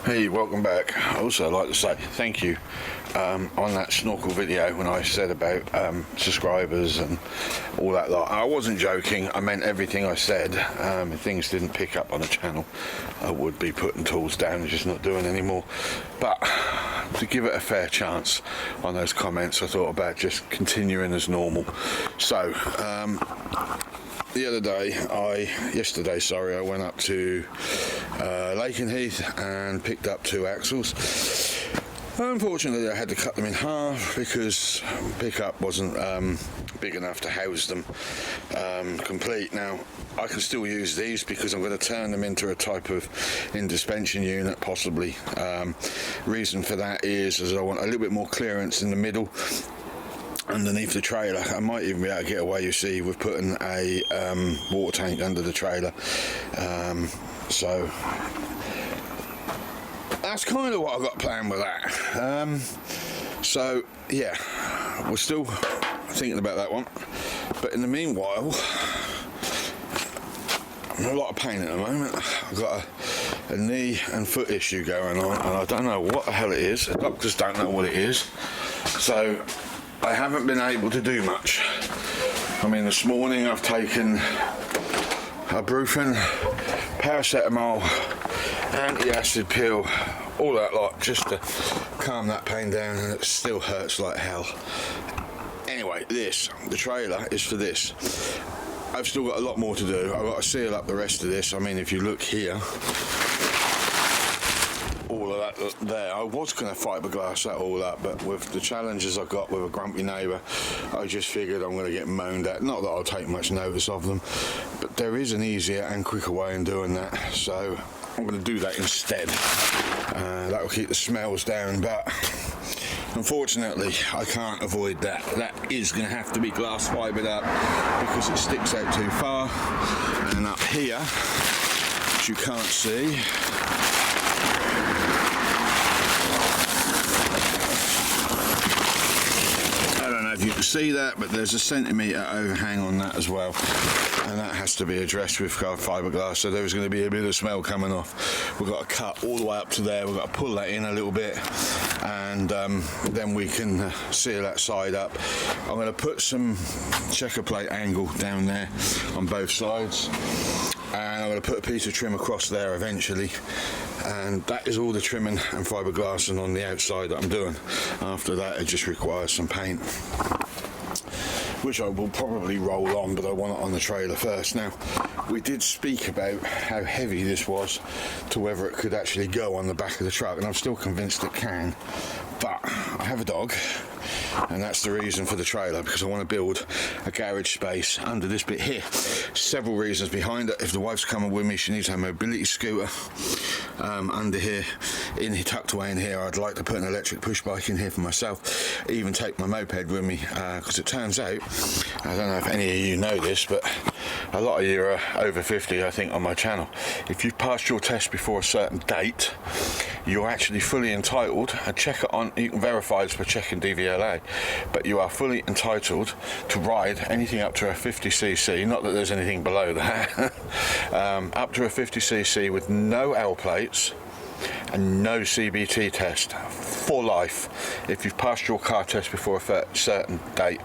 Hey, welcome back. I also like to say thank you on that snorkel video when I said about subscribers and all that lot. I wasn't joking, I meant everything I said. If things didn't pick up on the channel, I would be putting tools down and just not doing anymore. But to give it a fair chance on those comments, I thought about just continuing as normal. So the other day, yesterday, I went up to Lakenheath and picked up 2 axles. Unfortunately, I had to cut them in half because pickup wasn't big enough to house them complete. Now, I can still use these because I'm going to turn them into a type of in-suspension unit, possibly. Reason for that is I want a little bit more clearance in the middle underneath the trailer. I might even be able to get away, you see, with putting a water tank under the trailer. So that's kind of what I've got planned with that. So yeah, we're still thinking about that one, but in the meanwhile, I'm in a lot of pain at the moment. I've got a knee and foot issue going on, and I don't know what the hell it is. The doctors don't know what it is, so I haven't been able to do much. I mean, this morning I've taken ibuprofen, paracetamol, anti-acid pill, all that lot, just to calm that pain down, and it still hurts like hell. Anyway, the trailer is for this. I've still got a lot more to do. I've got to seal up the rest of this. I mean, if you look here, all of that there, I was going to fiberglass that all up, but with the challenges I got with a grumpy neighbour, I just figured I'm going to get moaned at. Not that I'll take much notice of them, but there is an easier and quicker way in doing that, so I'm going to do that instead. That will keep the smells down, but unfortunately I can't avoid that. That is going to have to be glass fibered up because it sticks out too far. And up here, which you can't see, you can see that, but there's a centimetre overhang on that as well, and that has to be addressed with fiberglass, so there's going to be a bit of smell coming off. We've got to cut all the way up to there, we've got to pull that in a little bit, and then we can seal that side up. I'm going to put some checker plate angle down there on both sides, and I'm going to put a piece of trim across there eventually, and that is all the trimming and fiberglassing on the outside that I'm doing. After that, it just requires some paint, which I will probably roll on, but I want it on the trailer first. Now, we did speak about how heavy this was to whether it could actually go on the back of the truck, and I'm still convinced it can, but I have a dog, and that's the reason for the trailer, because I want to build a garage space under this bit here. Several reasons behind it. If the wife's coming with me, she needs her mobility scooter under here, tucked away in here. I'd like to put an electric push bike in here for myself, even take my moped with me, because it turns out, I don't know if any of you know this, but a lot of you are over 50, I think, on my channel. If you've passed your test before a certain date, you're actually fully entitled, and check it on, you can verify this by checking DVLA, but you are fully entitled to ride anything up to a 50cc, not that there's anything below that, up to a 50cc with no L plates and no CBT test for life if you've passed your car test before a certain date.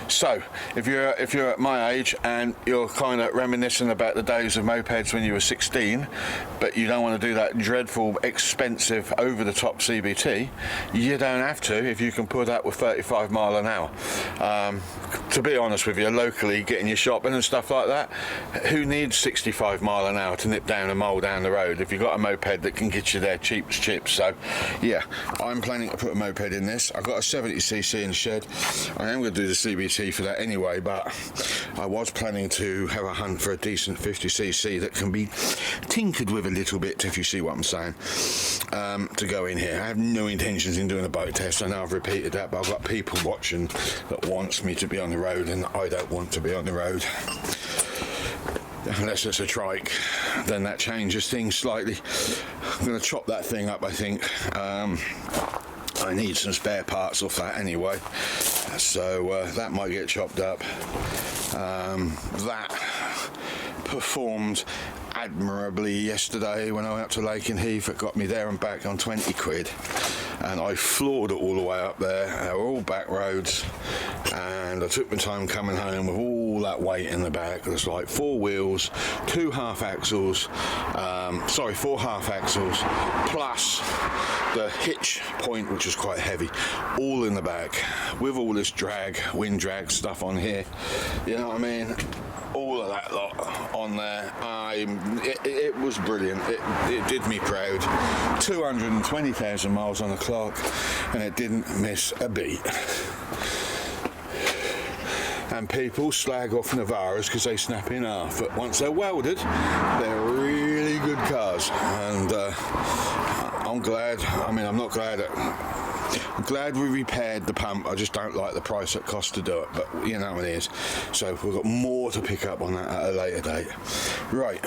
So if you're at my age and you're kind of reminiscing about the days of mopeds when you were 16, but you don't want to do that dreadful, expensive, over-the-top CBT, you don't have to if you can put that with 35 mile an hour. To be honest with you, locally getting your shopping and stuff like that, who needs 65 mile an hour to nip down a mole down the road if you've got a moped that can get you there cheap as chips? So yeah, I'm planning to put a moped in this. I've got a 70cc in the shed. I am going to do the CBT for that anyway, but I was planning to have a hunt for a decent 50cc that can be tinkered with a little bit, if you see what I'm saying, to go in here. I have no intentions in doing a bike test. I know I've repeated that, but I've got people watching that wants me to be on the road, and I don't want to be on the road. Unless it's a trike, then that changes things slightly. I'm going to chop that thing up, I think. I need some spare parts off that anyway, so that might get chopped up. That performed admirably yesterday when I went up to Lake in Heath. It got me there and back on 20 quid, and I floored it all the way up there. They were all back roads, and I took my time coming home with all that weight in the back. There's like 4 wheels, 4 half axles, plus the hitch point, which was quite heavy, all in the back, with all this drag, wind drag stuff on here, you know what I mean, all of that lot on there. It was brilliant. It did me proud. 220,000 miles on the clock, and it didn't miss a beat. And people slag off Navaras because they snap in half, but once they're welded, they're really good cars. And I'm glad. I'm glad we repaired the pump. I just don't like the price it costs to do it, but you know what it is. So we've got more to pick up on that at a later date. Right,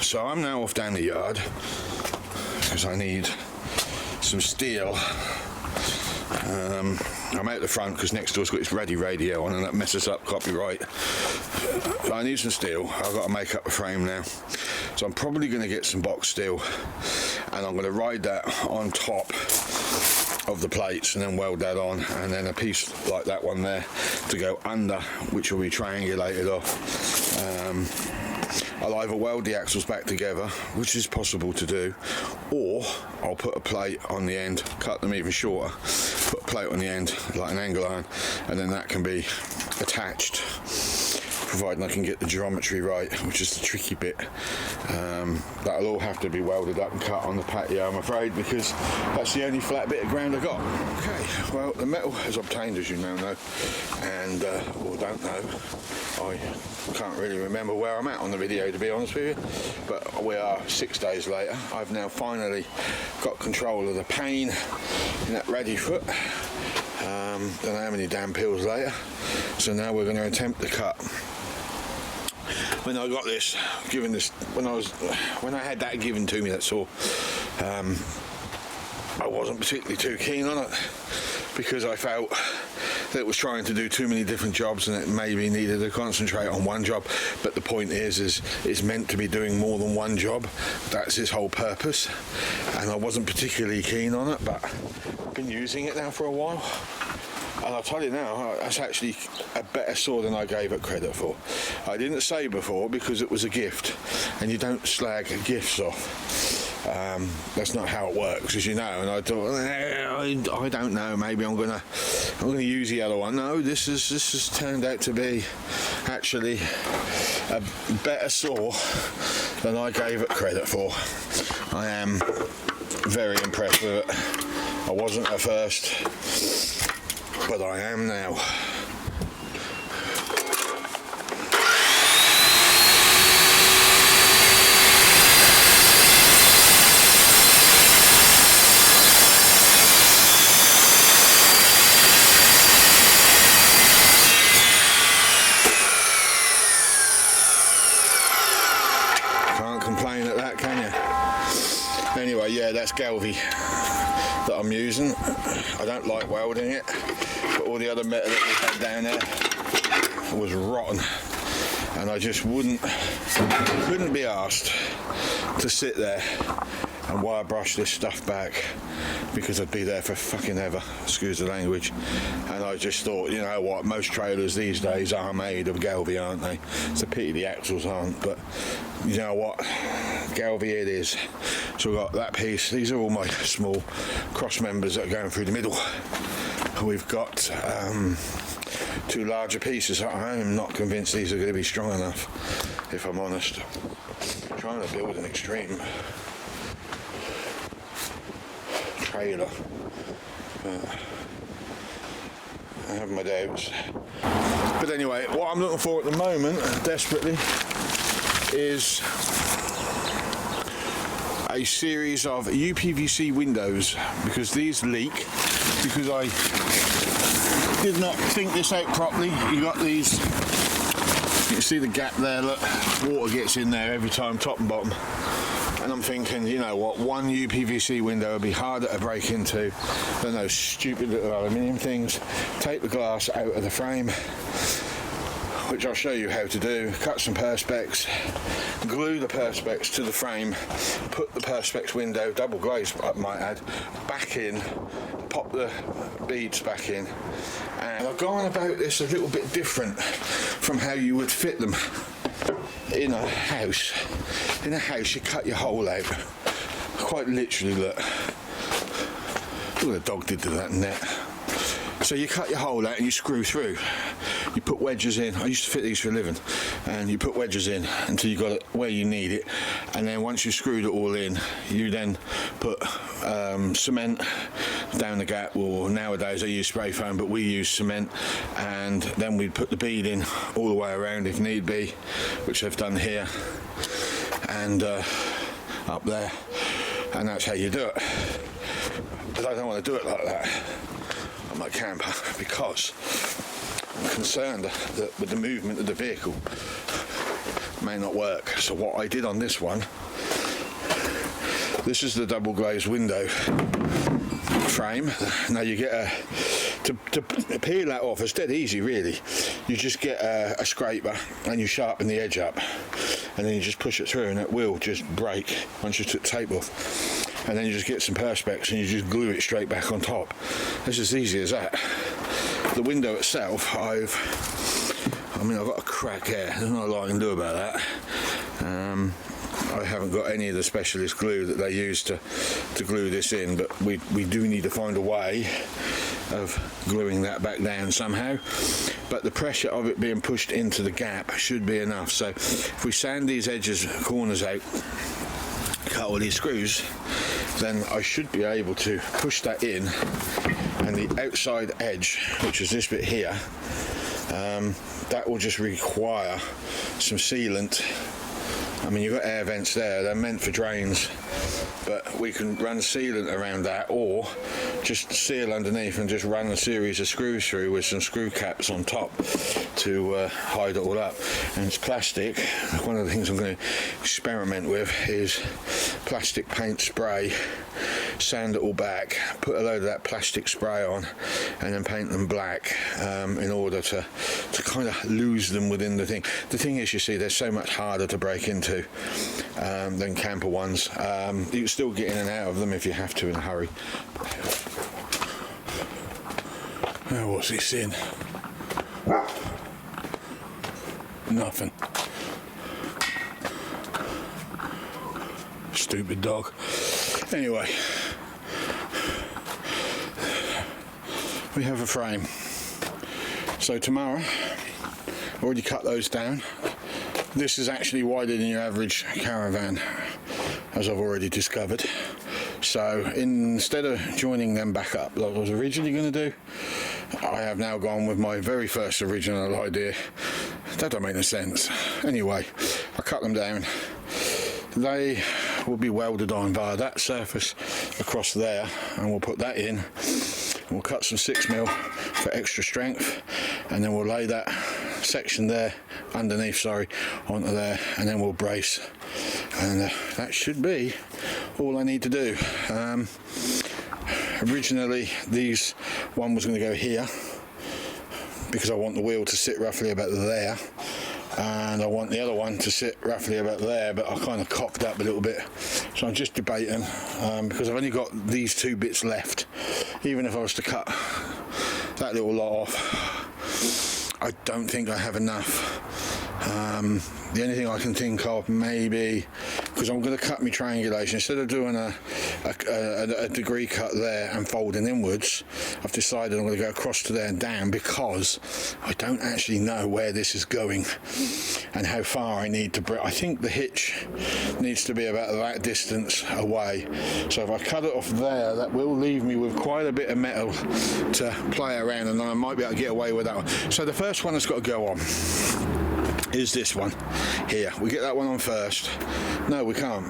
so I'm now off down the yard because I need some steel. I'm out the front because next door's got its ready radio on and that messes up copyright. So I need some steel. I've got to make up a frame now. So I'm probably going to get some box steel, and I'm going to ride that on top of the plates and then weld that on, and then a piece like that one there to go under, which will be triangulated off. I'll either weld the axles back together, which is possible to do, or I'll put a plate on the end, cut them even shorter, put a plate on the end like an angle iron, and then that can be attached, providing I can get the geometry right, which is the tricky bit. That'll all have to be welded up and cut on the patio, I'm afraid, because that's the only flat bit of ground I got. Okay, well, the metal is obtained, as you now know, and or don't know. I can't really remember where I'm at on the video, to be honest with you, but we are 6 days later. I've now finally got control of the pane in that ready foot. Don't know how many damn pills later, so now we're going to attempt the cut. When I got this, when I had that given to me, that's all, I wasn't particularly too keen on it, because I felt that it was trying to do too many different jobs and it maybe needed to concentrate on one job. But the point is it's meant to be doing more than one job. That's its whole purpose, and I wasn't particularly keen on it, but I've been using it now for a while. And I'll tell you now, that's actually a better saw than I gave it credit for. I didn't say before because it was a gift, and you don't slag gifts off. That's not how it works, as you know. And I thought, I don't know, maybe I'm gonna use the other one. No, this has turned out to be actually a better saw than I gave it credit for. I am very impressed with it. I wasn't at first, but I am now. Can't complain at that, can you? Anyway, yeah, that's galvy that I'm using. I don't like welding it, but all the other metal that we had down there was rotten, and I just couldn't be asked to sit there and wire brush this stuff back, because I'd be there for fucking ever, excuse the language. And I just thought, you know what, most trailers these days are made of galvy, aren't they? It's a pity the axles aren't, but you know what, galvy it is. So we've got that piece. These are all my small cross members that are going through the middle. We've got 2 larger pieces. I am not convinced these are going to be strong enough, if I'm honest. I'm trying to build an extreme trailer, I have my doubts. But anyway, what I'm looking for at the moment, desperately, is a series of UPVC windows, because these leak, because I did not think this out properly. You got these, you can see the gap there, look, water gets in there every time, top and bottom. And I'm thinking, you know what, one UPVC window would be harder to break into than those stupid little aluminium things. Take the glass out of the frame, which I'll show you how to do. Cut some perspex, glue the perspex to the frame, put the perspex window, double glazed I might add, back in, pop the beads back in, and I've gone about this a little bit different from how you would fit them in a house. In a house you cut your hole out, quite literally. Look what the dog did to that net. So you cut your hole out and you screw through. You put wedges in. I used to fit these for a living, and you put wedges in until you got it where you need it, and then once you screwed it all in, you then put cement down the gap, or nowadays I use spray foam, but we use cement, and then we'd put the bead in all the way around if need be, which I've done here and up there, and that's how you do it. But I don't want to do it like that on my camper because I'm concerned that with the movement of the vehicle may not work. So what I did on this one, this is the double glazed window frame. Now you get to peel that off, it's dead easy really. You just get a scraper and you sharpen the edge up, and then you just push it through and it will just break once you took tape off. And then you just get some perspex and you just glue it straight back on top. It's as easy as that. The window itself, I've got a crack here. There's not a lot I can do about that. I haven't got any of the specialist glue that they use to glue this in, but we do need to find a way of gluing that back down somehow. But the pressure of it being pushed into the gap should be enough. So if we sand these edges, corners out, cut all these screws, then I should be able to push that in, and the outside edge, which is this bit here, that will just require some sealant. I mean, you've got air vents there, they're meant for drains, but we can run sealant around that, or just seal underneath and just run a series of screws through with some screw caps on top to hide it all up. And it's plastic. One of the things I'm going to experiment with is plastic paint spray, sand it all back, put a load of that plastic spray on, and then paint them black in order to kind of lose them within the thing. The thing is, you see, they're so much harder to break into than camper ones. You can still get in and out of them if you have to in a hurry. Oh, what's he saying? Nothing. Stupid dog. Anyway, we have a frame. So tomorrow, already cut those down. This is actually wider than your average caravan, as I've already discovered. So instead of joining them back up like I was originally going to do, I have now gone with my very first original idea. That don't make no sense. Anyway, I cut them down. They will be welded on via that surface across there, and we'll put that in. We'll cut some 6mm for extra strength, and then we'll lay that section there underneath, onto there, and then we'll brace, and that should be all I need to do. Originally one was going to go here because I want the wheel to sit roughly about there, and I want the other one to sit roughly about there, but I kind of cocked up a little bit, so I'm just debating because I've only got these two bits left. Even if I was to cut that little lot off, I don't think I have enough. The only thing I can think of, maybe, because I'm going to cut my triangulation, instead of doing a degree cut there and folding inwards, I've decided I'm going to go across to there and down, because I don't actually know where this is going and how far I need to I think the hitch needs to be about that distance away. So if I cut it off there, that will leave me with quite a bit of metal to play around, and then I might be able to get away with that one. So the first one that's got to go on is this one here. We get that one on first. No, we can't.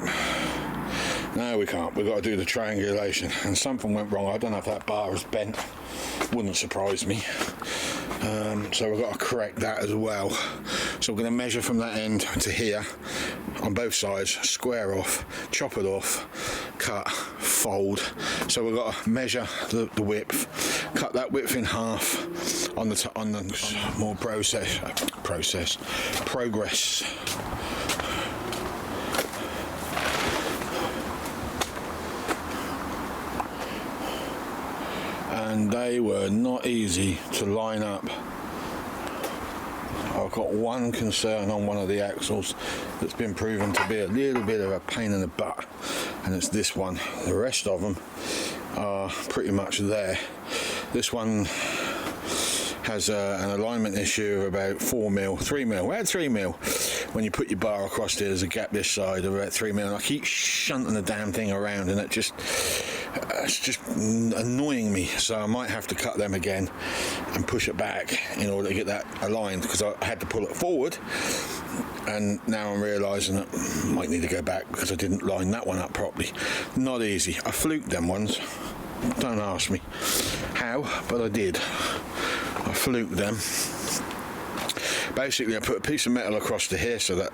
No, we can't. We've got to do the triangulation, and something went wrong. I don't know if that bar is bent. Wouldn't surprise me. So we've got to correct that as well. So we're going to measure from that end to here on both sides, square off, chop it off, cut fold. So we've got to measure the width, cut that width in half on the more progress. And they were not easy to line up. I've got one concern on one of the axles that's been proven to be a little bit of a pain in the butt, and it's this one. The rest of them are pretty much there. This one has an alignment issue of about 4 mil, 3 mil. We had 3 mil. When you put your bar across there, there's a gap this side of about 3 mil, and I keep shunting the damn thing around, and it's just annoying me. So I might have to cut them again and push it back in order to get that aligned, because I had to pull it forward, and now I'm realising that I might need to go back because I didn't line that one up properly. Not easy. I fluked them ones. Don't ask me how, but I did. I fluked them. Basically, I put a piece of metal across to here so that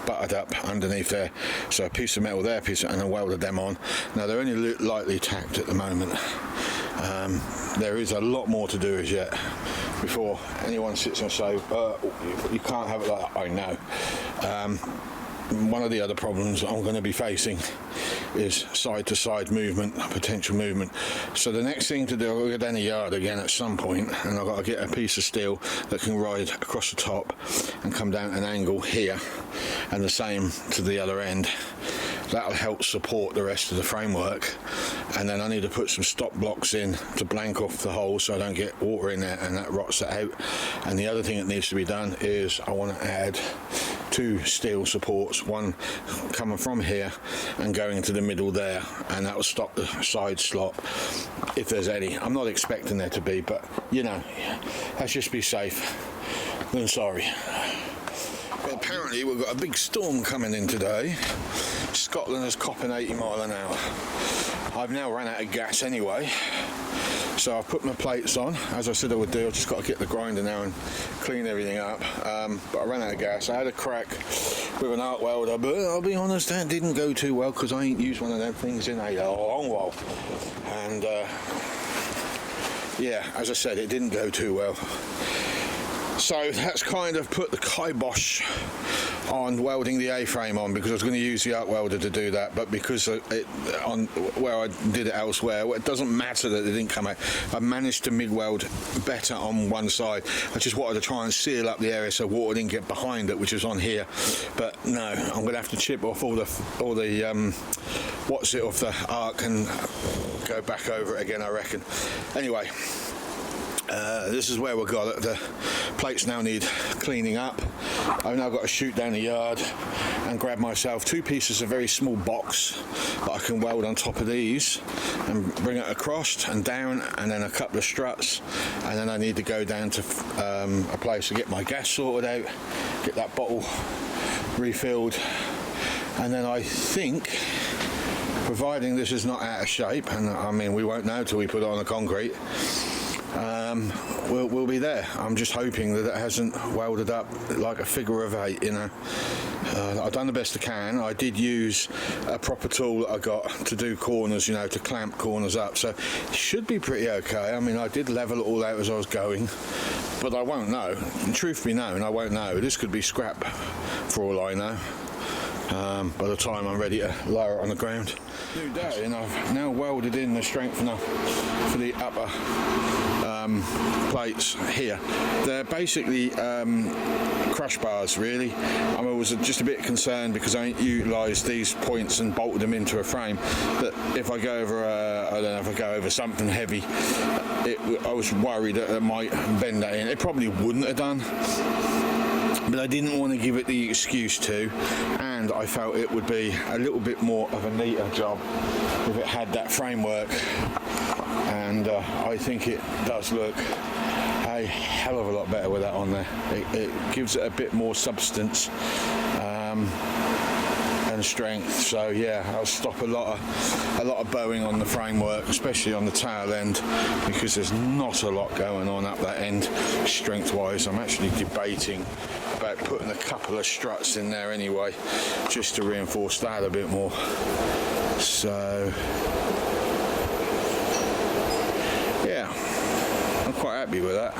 butted up underneath there. So a piece of metal there, and I welded them on. Now they're only lightly tacked at the moment. There is a lot more to do as yet before anyone sits and says, you can't have it like that. I know. One of the other problems I'm going to be facing is side-to-side movement, potential movement. So the next thing to do, I'll go down the yard again at some point, and I've got to get a piece of steel that can ride across the top and come down an angle here, and the same to the other end. That'll help support the rest of the framework. And then I need to put some stop blocks in to blank off the hole so I don't get water in there and that rots it out. And the other thing that needs to be done is I want to add 2 steel supports, one coming from here and going into the middle there, and that will stop the side slop if there's any. I'm not expecting there to be, but you know, let's just be safe than sorry. Well, apparently we've got a big storm coming in today. Scotland is copping 80 mile an hour. I've now run out of gas anyway, so I've put my plates on, as I said I would do. I've just got to get the grinder now and clean everything up. But I ran out of gas. I had a crack with an arc welder, but I'll be honest, that didn't go too well because I ain't used one of them things in a long while. And yeah, as I said, it didn't go too well. So that's kind of put the kibosh on welding the A-frame on, because I was going to use the arc welder to do that, but because on where I did it elsewhere, well, it doesn't matter that it didn't come out. I managed to MIG weld better on one side. I just wanted to try and seal up the area so water didn't get behind it, which is on here. But no, I'm going to have to chip off all the what's it off the arc and go back over it again, I reckon. Anyway. This is where we got it. The plates now need cleaning up. I've now got to shoot down the yard and grab myself 2 pieces of very small box that I can weld on top of these and bring it across and down, and then a couple of struts, and then I need to go down to a place to get my gas sorted out, get that bottle refilled, and then I think, providing this is not out of shape, and I mean we won't know till we put it on the concrete, we'll be there. I'm just hoping that it hasn't welded up like a figure of 8, you know. I've done the best I can. I did use a proper tool that I got to do corners, you know, to clamp corners up, so it should be pretty okay. I mean, I did level it all out as I was going, but I won't know. And truth be known, I won't know. This could be scrap for all I know. By the time I'm ready to lower it on the ground. New day, and I've now welded in the strengthener for the upper plates here. They're basically crush bars, really. I was just a bit concerned because I ain't utilised these points and bolted them into a frame, that if I go over I don't know, if I go over something heavy, I was worried that it might bend that in. It probably wouldn't have done, but I didn't want to give it the excuse to, and I felt it would be a little bit more of a neater job if it had that framework, and I think it does look a hell of a lot better with that on there. It gives it a bit more substance and strength. So yeah, I'll stop a lot of bowing on the framework, especially on the tail end, because there's not a lot going on up that end strength wise. I'm actually debating about putting a couple of struts in there anyway, just to reinforce that a bit more. So happy with that,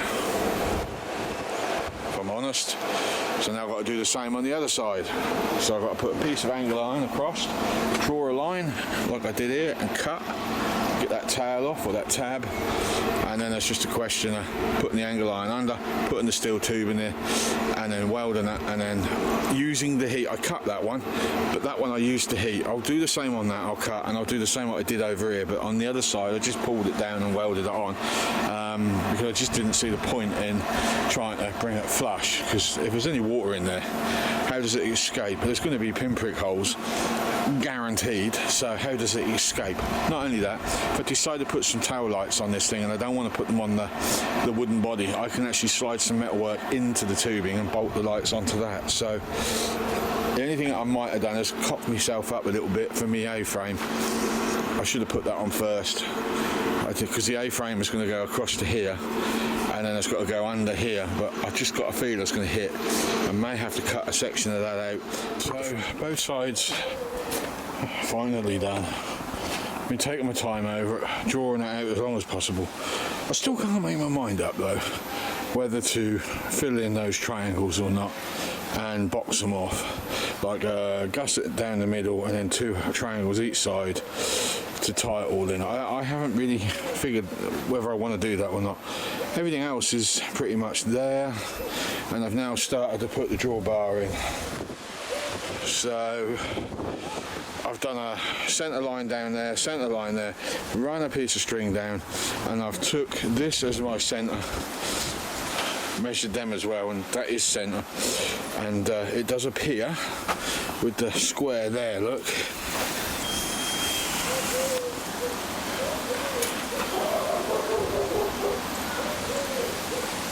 if I'm honest. So now I've got to do the same on the other side. So I've got to put a piece of angle iron across, draw a line like I did here, and cut, get that tail off, or that tab, and then it's just a question of putting the angle iron under, putting the steel tube in there, and then welding it, and then using the heat. I cut that one, but that one I used the heat. I'll do the same on that, I'll cut, and I'll do the same what I did over here, but on the other side I just pulled it down and welded it on, because I just didn't see the point in trying to bring it flush, because if there's any water in there, how does it escape? There's going to be pinprick holes, guaranteed, so how does it escape? Not only that, if I decide to put some tail lights on this thing and I don't want to put them on the wooden body, I can actually slide some metalwork into the tubing and bolt the lights onto that. So the only thing I might have done is cock myself up a little bit for my A-frame. I should have put that on first, because the A-frame is going to go across to here, and then it's got to go under here, but I've just got a feel it's going to hit. I may have to cut a section of that out. So both sides finally done. I've been taking my time over it, drawing it out as long as possible. I still can't make my mind up though whether to fill in those triangles or not and box them off, like gusset it down the middle and then 2 triangles each side to tie it all in. I haven't really figured whether I want to do that or not. Everything else is pretty much there, and I've now started to put the drawbar in. So I've done a centre line down there, centre line there, run a piece of string down, and I've took this as my centre, measured them as well, and that is centre, and it does appear with the square there, look.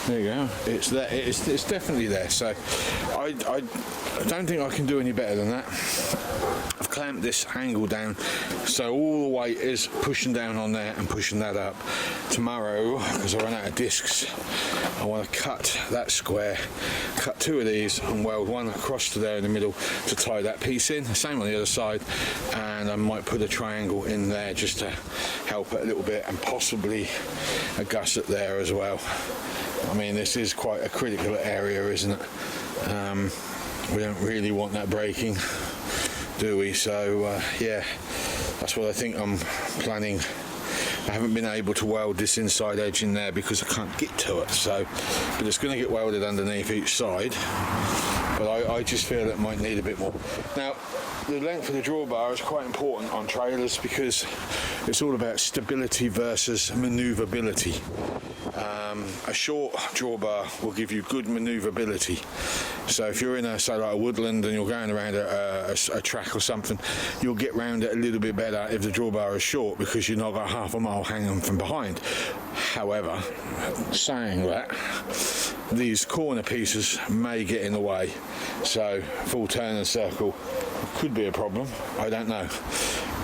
There you go, it's there, it's definitely there, so I don't think I can do any better than that. I've clamped this angle down, so all the weight is pushing down on there and pushing that up. Tomorrow, because I run out of discs, I want to cut that square, cut 2 of these and weld one across to there in the middle to tie that piece in. Same on the other side, and I might put a triangle in there just to help it a little bit, and possibly a gusset there as well. I mean, this is quite a critical area, isn't it? We don't really want that breaking, do we? So yeah, that's what I think I'm planning. I haven't been able to weld this inside edge in there because I can't get to it, so, but it's going to get welded underneath each side, but I just feel it might need a bit more. Now, the length of the drawbar is quite important on trailers because it's all about stability versus manoeuvrability. A short drawbar will give you good manoeuvrability. So if you're in a, say, like a woodland and you're going around a track or something, you'll get round it a little bit better if the drawbar is short, because you've not got half a mile hanging from behind. However, saying that, these corner pieces may get in the way, so full turn and circle could be a problem, I don't know.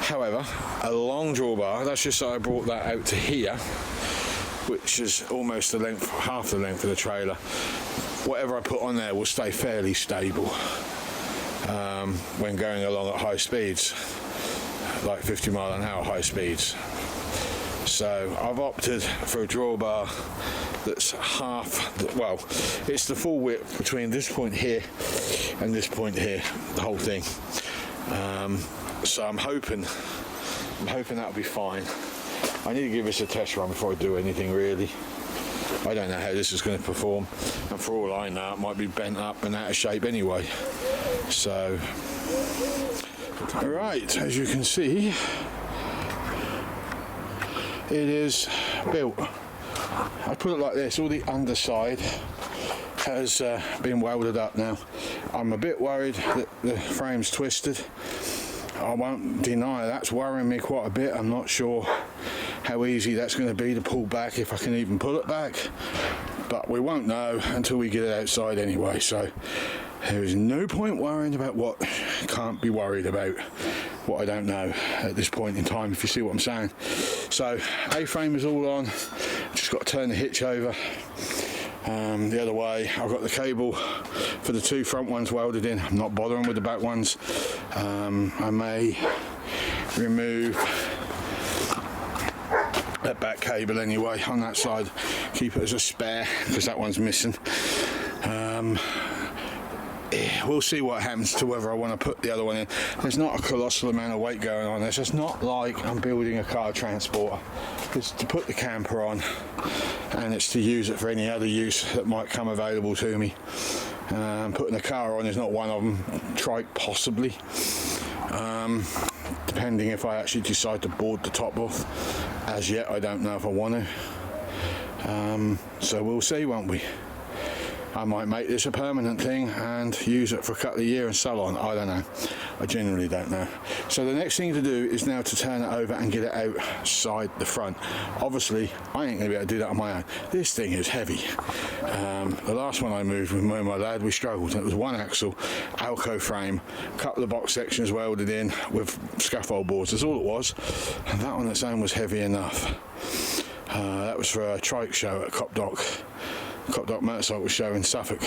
However, a long drawbar, that's just so I brought that out to here, which is almost the length, half the length of the trailer. Whatever I put on there will stay fairly stable when going along at high speeds, like 50 mile an hour high speeds. So I've opted for a drawbar that's half, well, it's the full width between this point here and this point here, the whole thing. So I'm hoping that'll be fine. I need to give this a test run before I do anything, really. I don't know how this is going to perform, and for all I know, it might be bent up and out of shape anyway. So, right, as you can see, it is built. I put it like this, all the underside has been welded up now. I'm a bit worried that the frame's twisted. I won't deny that's worrying me quite a bit. I'm not sure how easy that's going to be to pull back, if I can even pull it back, but we won't know until we get it outside anyway, so there is no point worrying about what can't be worried about, what I don't know at this point in time, if you see what I'm saying. So A-frame is all on, just got to turn the hitch over the other way. I've got the cable for the 2 front ones welded in. I'm not bothering with the back ones. I may remove that back cable anyway on that side, keep it as a spare because that one's missing. We'll see what happens to whether I want to put the other one in. There's not a colossal amount of weight going on. It's just not like I'm building a car transporter. It's to put the camper on, and it's to use it for any other use that might come available to me. Putting the car on is not one of them. Trike possibly, depending if I actually decide to board the top off. As yet I don't know if I want to, so we'll see, won't we? I might make this a permanent thing and use it for a couple of years and so on. I don't know. I genuinely don't know. So the next thing to do is now to turn it over and get it outside the front. Obviously, I ain't going to be able to do that on my own. This thing is heavy. The last one I moved with me and my lad, we struggled. It was one axle, Alco frame, a couple of box sections welded in with scaffold boards. That's all it was. And that on its own was heavy enough. That was for a trike show at Copdock Motorcycle Show in Suffolk.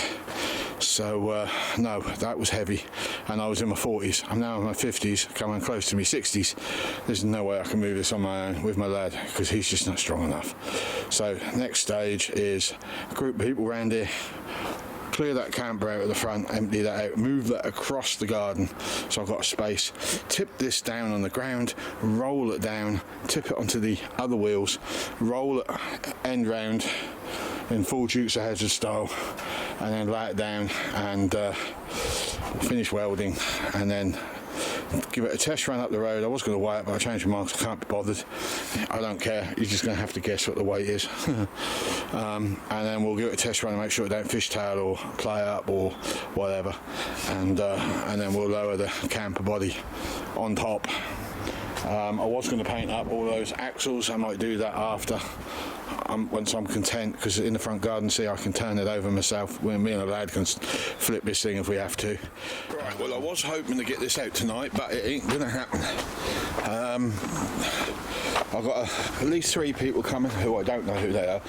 So no, that was heavy, and I was in my 40s. I'm now in my 50s, coming close to my 60s. There's no way I can move this on my own with my lad because he's just not strong enough. So next stage is a group of people around here, clear that camper out of the front, empty that out, move that across the garden so I've got a space, tip this down on the ground, roll it down, tip it onto the other wheels, roll it end round in full Dukes of Hazzard style, and then lay it down and finish welding, and then give it a test run up the road. I was going to weigh it, but I changed my mind because I can't be bothered. I don't care, you're just going to have to guess what the weight is. And then we'll give it a test run and make sure it don't fishtail or play up or whatever, and then we'll lower the camper body on top. I was going to paint up all those axles. I might do that after, once I'm content, because in the front garden, see, I can turn it over myself. Me and a lad can flip this thing if we have to. Right, well, I was hoping to get this out tonight, but it ain't going to happen. I've got at least 3 people coming who I don't know who they are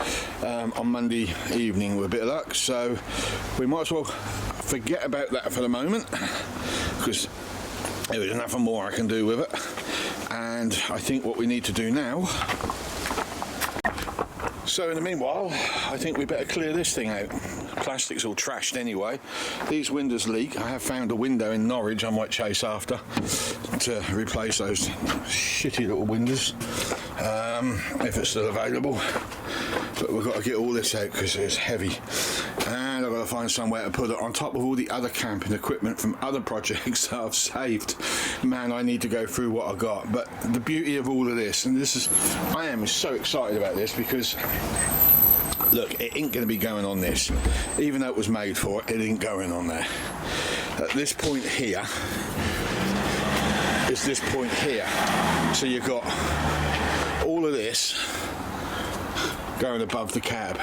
on Monday evening with a bit of luck, so we might as well forget about that for the moment, because there's nothing more I can do with it. And I think what we need to do now, so in the meanwhile, I think we better clear this thing out. Plastic's all trashed anyway. These windows leak. I have found a window in Norwich I might chase after to replace those shitty little windows, if it's still available. But we've got to get all this out because it's heavy, and I've got to find somewhere to put it on top of all the other camping equipment from other projects that I've saved. Man, I need to go through what I got. But the beauty of all of this, and this is, I am so excited about this because look, it ain't going to be going on this. Even though it was made for it, it ain't going on there. At this point here is this point here. So you've got all of this going above the cab.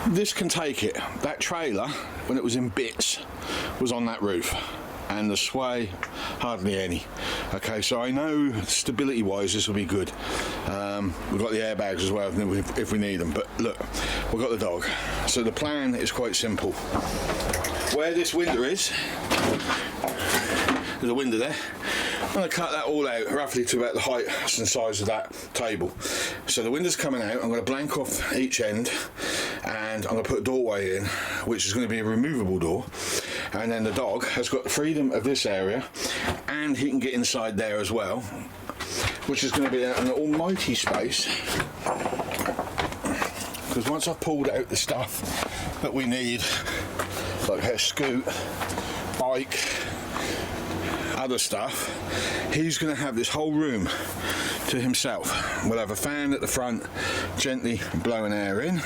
This can take it. That trailer, when it was in bits, was on that roof, and the sway hardly any. Okay, so I know stability wise this will be good. We've got the airbags as well if we need them, but look, we've got the dog. So the plan is quite simple. Where this window is, there's a window there. I'm going to cut that all out roughly to about the height and size of that table. So the window's coming out, I'm going to blank off each end, and I'm going to put a doorway in, which is going to be a removable door. And then the dog has got the freedom of this area, and he can get inside there as well, which is going to be an almighty space. Because once I've pulled out the stuff that we need, like a scoot, bike, other stuff, he's going to have this whole room to himself. We'll have a fan at the front, gently blowing air in,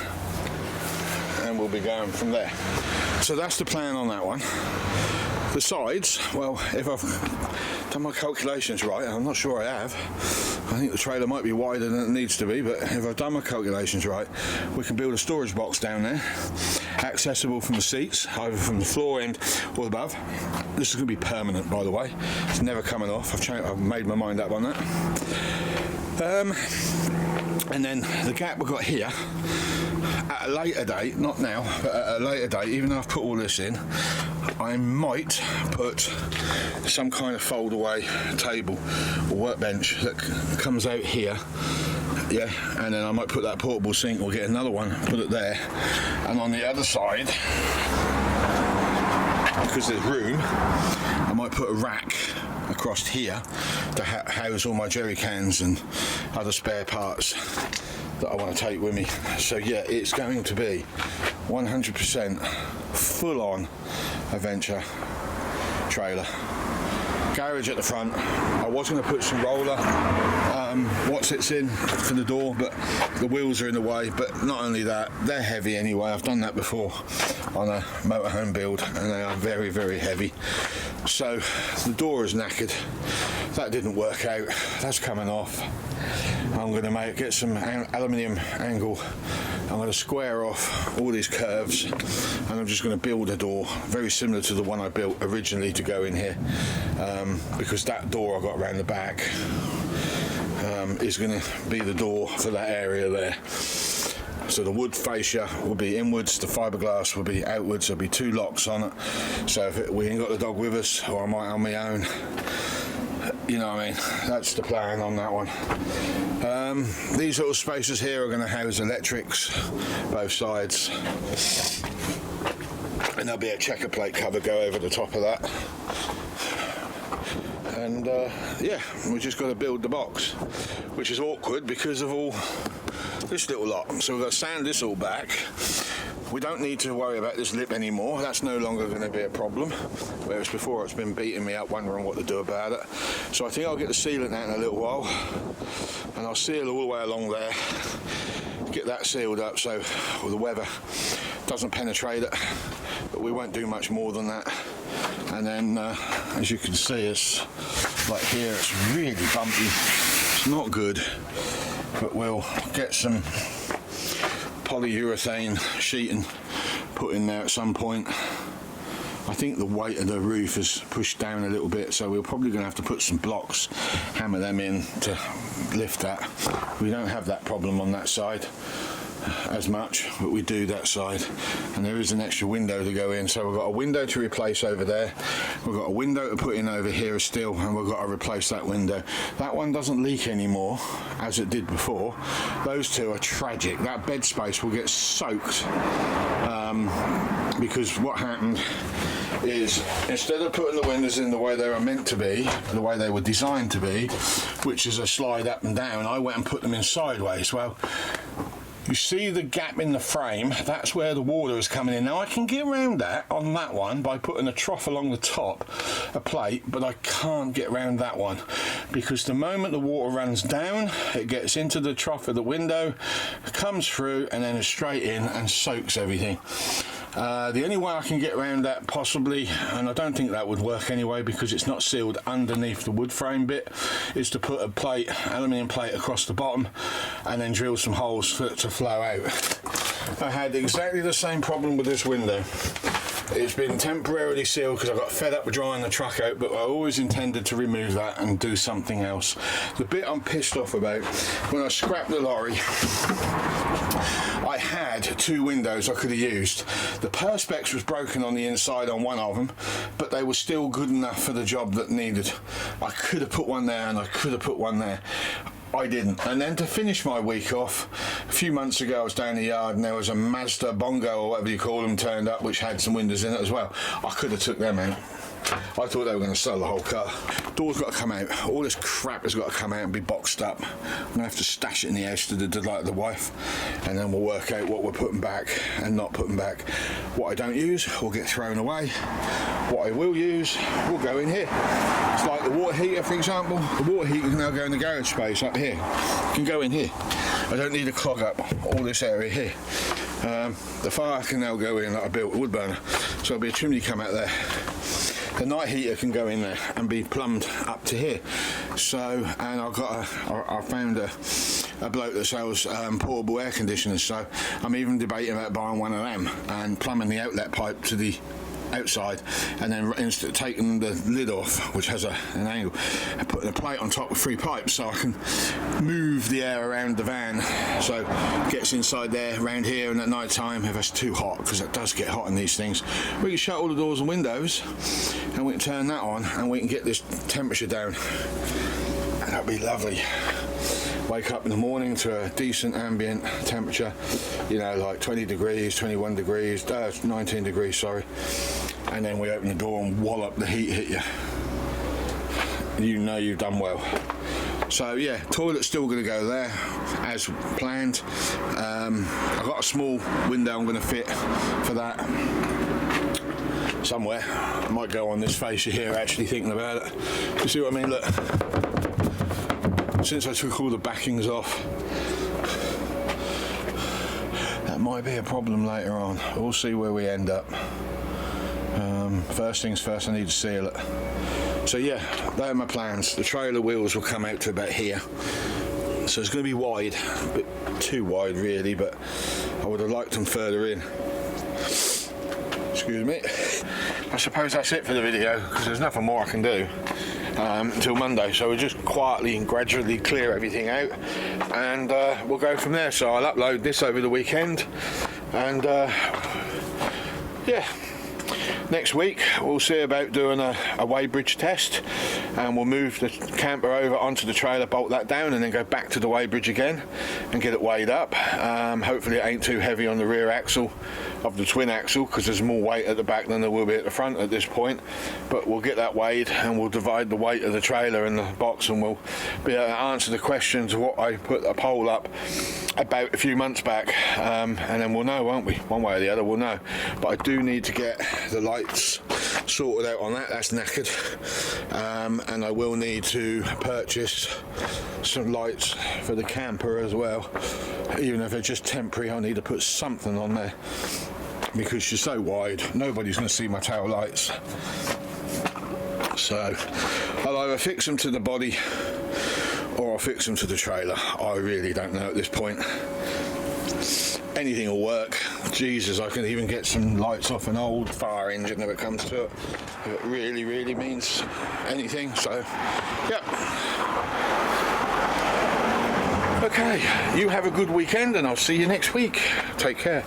and we'll be going from there. So that's the plan on that one. The sides, well, if I've done my calculations right, I'm not sure I have. I think the trailer might be wider than it needs to be, but if I've done my calculations right, we can build a storage box down there, accessible from the seats, either from the floor end or above. This is going to be permanent, by the way. It's never coming off. I've made my mind up on that. And then the gap we've got here, at a later date, not now, but at a later date, even though I've put all this in, I might put some kind of fold away table or workbench that comes out here Yeah, and then I might put that portable sink or get another one, put it there, and on the other side, because there's room, I might put a rack across here to house all my jerry cans and other spare parts that I want to take with me. So yeah, it's going to be 100% full-on adventure trailer. Garage at the front. I was going to put some roller what's-its in for the door, but the wheels are in the way. But not only that, they're heavy anyway. I've done that before on a motorhome build, and they are very, very heavy. So the door is knackered. That didn't work out. That's coming off. I'm going to get some aluminium angle. I'm going to square off all these curves, and I'm just going to build a door very similar to the one I built originally to go in here, because that door I got around the back is going to be the door for that area there. So the wood fascia will be inwards, the fiberglass will be outwards. There'll be 2 locks on it. So if we ain't got the dog with us, or I might on my own, you know what I mean, that's the plan on that one. These little spaces here are going to house electrics, both sides, and there'll be a checker plate cover go over the top of that. And yeah, we just got to build the box, which is awkward because of all this little lot. So we've got to sand this all back. We don't need to worry about this lip anymore. That's no longer going to be a problem, whereas before it's been beating me up wondering what to do about it. So I think I'll get the sealant out in a little while, and I'll seal all the way along there, get that sealed up so the weather doesn't penetrate it, but we won't do much more than that. And then as you can see, it's like here, it's really bumpy. It's not good, but we'll get some polyurethane sheeting put in there at some point. I think the weight of the roof is pushed down a little bit, so we're probably going to have to put some blocks, hammer them in to lift that. We don't have that problem on that side as much, but we do that side, and there is an extra window to go in. So we've got a window to replace over there, we've got a window to put in over here still, and we've got to replace that window. That one doesn't leak anymore as it did before. Those two are tragic. That bed space will get soaked because what happened is, instead of putting the windows in the way they were meant to be, the way they were designed to be, which is a slide up and down, I went and put them in sideways. Well, you see the gap in the frame, that's where the water is coming in. Now I can get around that on that one by putting a trough along the top, a plate, but I can't get around that one because the moment the water runs down, it gets into the trough of the window, comes through, and then is straight in and soaks everything. The only way I can get around that possibly, and I don't think that would work anyway because it's not sealed underneath the wood frame bit, is to put a plate, aluminium plate across the bottom and then drill some holes for it to flow out. I had exactly the same problem with this window. It's been temporarily sealed because I got fed up with drying the truck out, but I always intended to remove that and do something else. The bit I'm pissed off about, when I scrapped the lorry, I had 2 windows I could have used. The perspex was broken on the inside on one of them, but they were still good enough for the job that needed. I could have put one there and I could have put one there. I didn't. And then to finish my week off, a few months ago I was down the yard and there was a Mazda Bongo or whatever you call them turned up, which had some windows in it as well. I could have took them out. I thought they were going to sell the whole car. Door's got to come out. All this crap has got to come out and be boxed up. I'm going to have to stash it in the house to the delight of the wife, and then we'll work out what we're putting back and not putting back. What I don't use will get thrown away. What I will use will go in here. It's like the water heater, for example. The water heater can now go in the garage space up here. It can go in here. I don't need to clog up all this area here. The fire can now go in, like I built a wood burner, so there'll be a chimney come out there. The night heater can go in there and be plumbed up to here. So, and I found a bloke that sells portable air conditioners, so I'm even debating about buying one of them and plumbing the outlet pipe to the outside, and then instead of taking the lid off, which has an angle, and putting a plate on top with 3 pipes so I can move the air around the van so it gets inside there, around here, and at night time, if it's too hot, because it does get hot in these things, we can shut all the doors and windows and we can turn that on and we can get this temperature down, and that'd be lovely. wake up in the morning to a decent ambient temperature, you know, like 20 degrees, 21 degrees, 19 degrees, sorry. And then we open the door and wallop, the heat hit you. You know you've done well. So yeah, toilet's still going to go there as planned. I've got a small window I'm going to fit for that somewhere. I might go on this fascia here, actually thinking about it. You see what I mean? Look, since I took all the backings off, that might be a problem later on. We'll see where we end up. First things first, I need to seal it. So yeah, they are my plans. The trailer wheels will come out to about here. So it's going to be wide, a bit too wide really, but I would have liked them further in. Excuse me. I suppose that's it for the video, because there's nothing more I can do until Monday. So we'll just quietly and gradually clear everything out, and we'll go from there. So I'll upload this over the weekend, and yeah. Next week we'll see about doing a weighbridge test, and we'll move the camper over onto the trailer, bolt that down, and then go back to the weighbridge again and get it weighed up. Hopefully it ain't too heavy on the rear axle of the twin axle, because there's more weight at the back than there will be at the front at this point. But we'll get that weighed, and we'll divide the weight of the trailer and the box, and we'll be able to answer the questions of what I put a poll up about a few months back, and then we'll know, won't we? One way or the other we'll know. But I do need to get the lights sorted out on that. That's knackered, and I will need to purchase some lights for the camper as well. Even if they're just temporary, I'll need to put something on there, because she's so wide, nobody's going to see my tail lights. So I'll either fix them to the body or I'll fix them to the trailer. I really don't know at this point. Anything will work. Jesus, I can even get some lights off an old fire engine if it comes to it, if it really, really means anything. So, yep. Okay, you have a good weekend, and I'll see you next week. Take care.